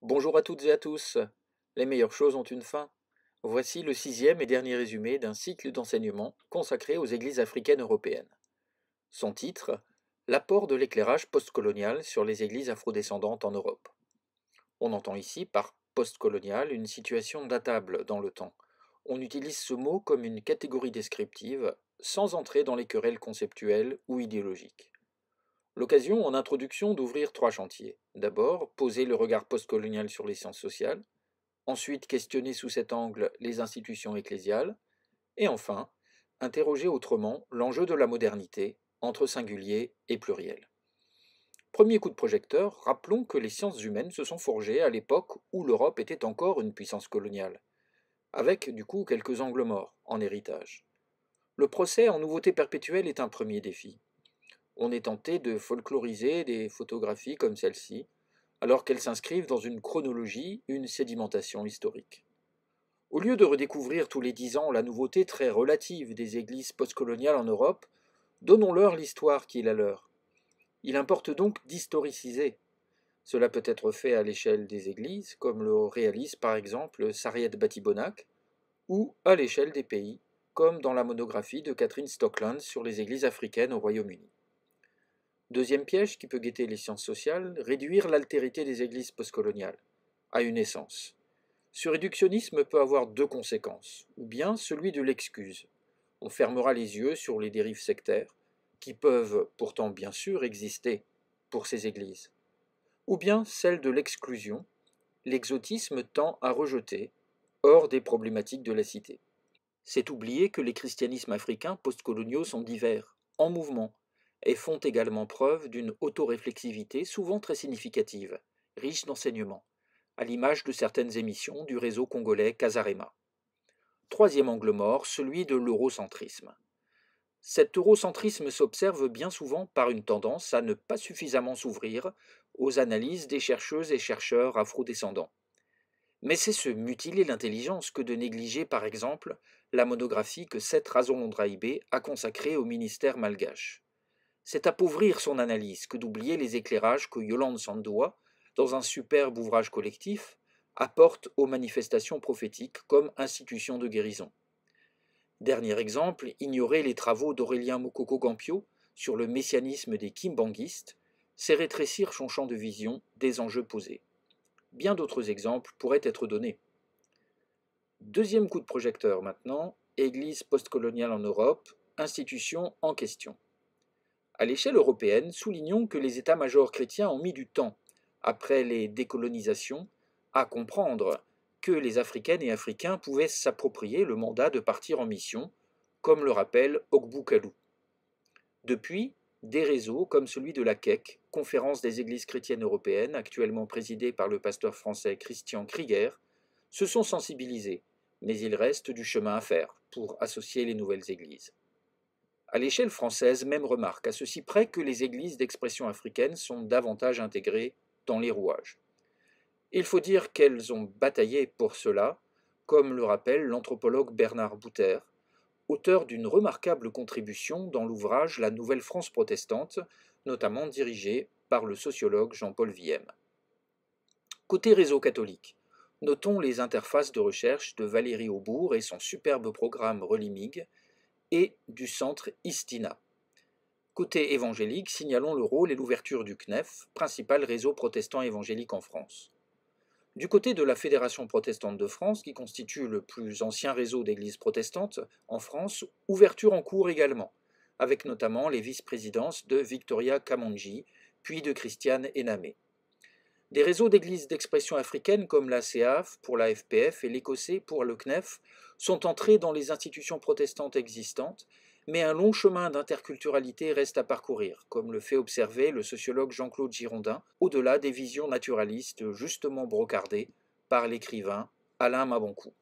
Bonjour à toutes et à tous. Les meilleures choses ont une fin. Voici le sixième et dernier résumé d'un cycle d'enseignement consacré aux églises africaines européennes. Son titre, l'apport de l'éclairage postcolonial sur les églises afrodescendantes en Europe. On entend ici par postcolonial une situation datable dans le temps. On utilise ce mot comme une catégorie descriptive sans entrer dans les querelles conceptuelles ou idéologiques. L'occasion en introduction d'ouvrir trois chantiers. D'abord, poser le regard postcolonial sur les sciences sociales. Ensuite, questionner sous cet angle les institutions ecclésiales. Et enfin, interroger autrement l'enjeu de la modernité entre singulier et pluriel. Premier coup de projecteur, rappelons que les sciences humaines se sont forgées à l'époque où l'Europe était encore une puissance coloniale, avec du coup quelques angles morts en héritage. Le procès en nouveauté perpétuelle est un premier défi. On est tenté de folkloriser des photographies comme celle-ci, alors qu'elles s'inscrivent dans une chronologie, une sédimentation historique. Au lieu de redécouvrir tous les 10 ans la nouveauté très relative des églises postcoloniales en Europe, donnons-leur l'histoire qui est la leur. Il importe donc d'historiciser. Cela peut être fait à l'échelle des églises, comme le réalise par exemple Sariet Batibonak, ou à l'échelle des pays, comme dans la monographie de Catherine Stockland sur les églises africaines au Royaume-Uni. Deuxième piège qui peut guetter les sciences sociales, réduire l'altérité des églises postcoloniales à une essence. Ce réductionnisme peut avoir deux conséquences, ou bien celui de l'excuse. On fermera les yeux sur les dérives sectaires, qui peuvent pourtant bien sûr exister pour ces églises, ou bien celle de l'exclusion, l'exotisme tend à rejeter, hors des problématiques de la cité. C'est oublier que les christianismes africains postcoloniaux sont divers, en mouvement, et font également preuve d'une autoréflexivité souvent très significative, riche d'enseignements, à l'image de certaines émissions du réseau congolais Casarema. Troisième angle mort, celui de l'eurocentrisme. Cet eurocentrisme s'observe bien souvent par une tendance à ne pas suffisamment s'ouvrir aux analyses des chercheuses et chercheurs afrodescendants. Mais c'est se mutiler l'intelligence que de négliger par exemple la monographie que Seth Razolondraïbé a consacrée au ministère malgache. C'est appauvrir son analyse que d'oublier les éclairages que Yolande Sandoa, dans un superbe ouvrage collectif, apporte aux manifestations prophétiques comme institution de guérison. Dernier exemple, ignorer les travaux d'Aurélien Mokoko-Gampio sur le messianisme des kimbanguistes, c'est rétrécir son champ de vision des enjeux posés. Bien d'autres exemples pourraient être donnés. Deuxième coup de projecteur maintenant, Église postcoloniale en Europe, institution en question. À l'échelle européenne, soulignons que les états-majors chrétiens ont mis du temps, après les décolonisations, à comprendre que les Africaines et Africains pouvaient s'approprier le mandat de partir en mission, comme le rappelle Ogbukalou. Depuis, des réseaux comme celui de la CEC, Conférence des Églises chrétiennes européennes, actuellement présidée par le pasteur français Christian Krieger, se sont sensibilisés, mais il reste du chemin à faire pour associer les nouvelles églises. À l'échelle française, même remarque, à ceci près que les églises d'expression africaine sont davantage intégrées dans les rouages. Il faut dire qu'elles ont bataillé pour cela, comme le rappelle l'anthropologue Bernard Bouter, auteur d'une remarquable contribution dans l'ouvrage La Nouvelle France protestante, notamment dirigé par le sociologue Jean-Paul Viem. Côté réseau catholique, notons les interfaces de recherche de Valérie Aubourg et son superbe programme Relimig, et du centre Istina. Côté évangélique, signalons le rôle et l'ouverture du CNEF, principal réseau protestant évangélique en France. Du côté de la Fédération protestante de France, qui constitue le plus ancien réseau d'églises protestantes en France, ouverture en cours également, avec notamment les vice-présidences de Victoria Kamonji, puis de Christiane Enamé. Des réseaux d'églises d'expression africaine comme la CEAF pour la FPF et l'Écossais pour le CNEF sont entrés dans les institutions protestantes existantes, mais un long chemin d'interculturalité reste à parcourir, comme le fait observer le sociologue Jean-Claude Girondin, au-delà des visions naturalistes justement brocardées par l'écrivain Alain Maboncou.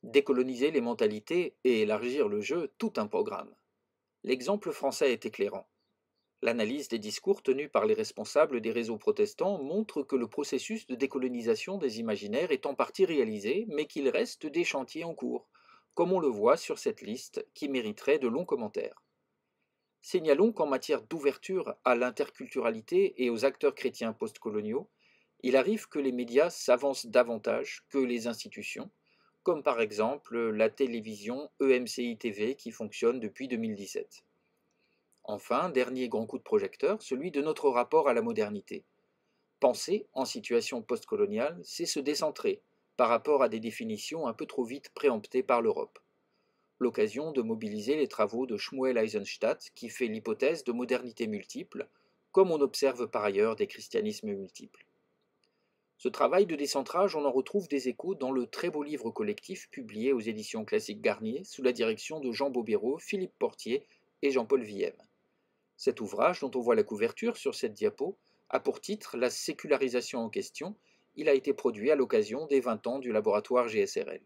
Décoloniser les mentalités et élargir le jeu, tout un programme. L'exemple français est éclairant. L'analyse des discours tenus par les responsables des réseaux protestants montre que le processus de décolonisation des imaginaires est en partie réalisé, mais qu'il reste des chantiers en cours, comme on le voit sur cette liste qui mériterait de longs commentaires. Signalons qu'en matière d'ouverture à l'interculturalité et aux acteurs chrétiens postcoloniaux, Il arrive que les médias s'avancent davantage que les institutions, comme par exemple la télévision EMCI TV qui fonctionne depuis 2017. Enfin, dernier grand coup de projecteur, celui de notre rapport à la modernité. Penser en situation postcoloniale, c'est se décentrer par rapport à des définitions un peu trop vite préemptées par l'Europe. L'occasion de mobiliser les travaux de Shmuel Eisenstadt qui fait l'hypothèse de modernité multiple, comme on observe par ailleurs des christianismes multiples. Ce travail de décentrage, on en retrouve des échos dans le très beau livre collectif publié aux éditions Classiques Garnier sous la direction de Jean Bobéro, Philippe Portier et Jean-Paul Villem. Cet ouvrage, dont on voit la couverture sur cette diapo, a pour titre La sécularisation en question. Il a été produit à l'occasion des 20 ans du laboratoire GSRL.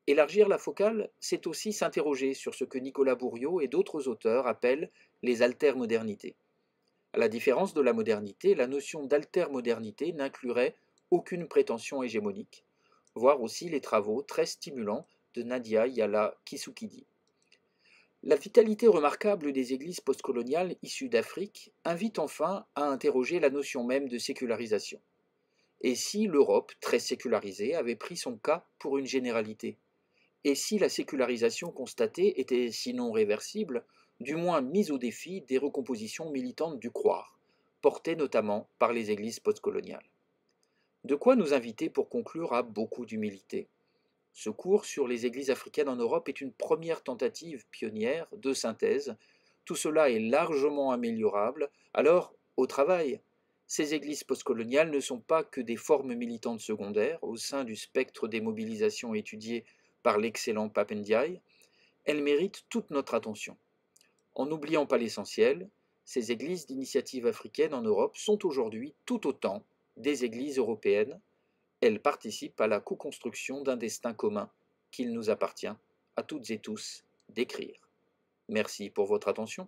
Élargir la focale, c'est aussi s'interroger sur ce que Nicolas Bourriaud et d'autres auteurs appellent les altermodernités. À la différence de la modernité, la notion d'altermodernité n'inclurait aucune prétention hégémonique, voire aussi les travaux très stimulants de Nadia Yala Kisukidi. La vitalité remarquable des églises postcoloniales issues d'Afrique invite enfin à interroger la notion même de sécularisation. Et si l'Europe, très sécularisée, avait pris son cas pour une généralité? Et si la sécularisation constatée était sinon réversible, du moins mise au défi des recompositions militantes du croire, portées notamment par les églises postcoloniales? De quoi nous inviter pour conclure à beaucoup d'humilité. Ce cours sur les églises africaines en Europe est une première tentative pionnière de synthèse. Tout cela est largement améliorable, alors au travail. Ces églises postcoloniales ne sont pas que des formes militantes secondaires au sein du spectre des mobilisations étudiées par l'excellent Pape Ndiaye, elles méritent toute notre attention. En n'oubliant pas l'essentiel, ces églises d'initiative africaine en Europe sont aujourd'hui tout autant des églises européennes. Elles participent à la co-construction d'un destin commun qu'il nous appartient à toutes et tous d'écrire. Merci pour votre attention.